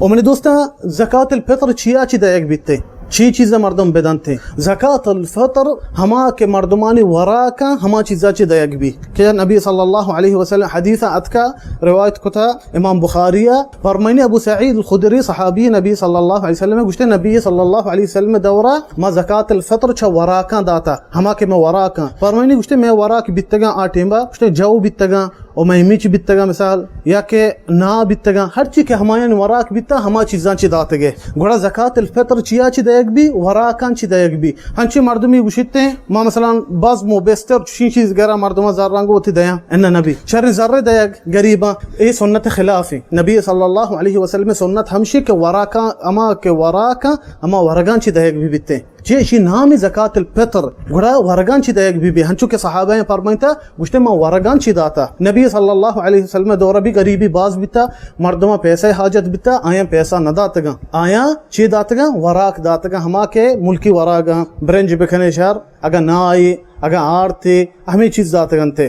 और मैंने दोस्ता ज़कातुल फ़ितर छिया ची दयक बीते छी चीज़ें मर्दम बेदान थे ज़कातुल फ़ितर हमा के मर्दमानी वरा का हमा चीज़ा ची दयक भी क्या नबी सल्लल्लाहु अलैहि वसल्लम हदीस अतका रिवायत कुता इमाम बुखारिया फरमाइने अबू सईद अल खुदरी सहाबी नबी सल्लल्लाहु अलैहि वसल्लम गुश्ते नबी सल्लल्लाहु अलैहि वसल्लम दौरा मा ज़कातुल फ़ितर छ वरा का दाता हमा के मैं वरा का फरमाइने गुश्ते मैं वरा की बित्तगा आटेंबा गुश्ते जाऊ बित्तगा और महिमीच बित्तगा मिसाल या के ना बित्तगा हर चीज के हमायन वराक बित्ता हमा चीज़ां ची दातगे गोड़ा ज़कातुल फ़ितर चिया ची दयक भी वराकान ची दयक भी हंची मर्दमी गुशिते मा मसलन बाज मो बेस्तर ची चीज गरा मर्दमा ज़ारंगो होती दया एन नबी शर ज़र्रे दयक गरीबा ए सुन्नत खिलाफी नबी सल्लल्लाहु अलैहि वसल्लम सुन्नत हमशी के वराका अमा वरगान ची दयक भी बित्ते जे शी नाम ज़कातुल फ़ितर गोड़ा वरगान ची दयक भी हंचू के सहाबा फरमाइता गुश्ते मा वरगान ची दाता नबी सल्लल्लाहु अलैहि वसल्लम दौरा भी गरीबी बाज बिता मर्दमा पैसा हाजत बिता आया पैसा न दातगा आया ची दातगा वराक दातगा हमा के मुल्की वरागा ब्रेंज बिखने शहर अगर ना आई अगर आरते हमें चीज दातगन थे।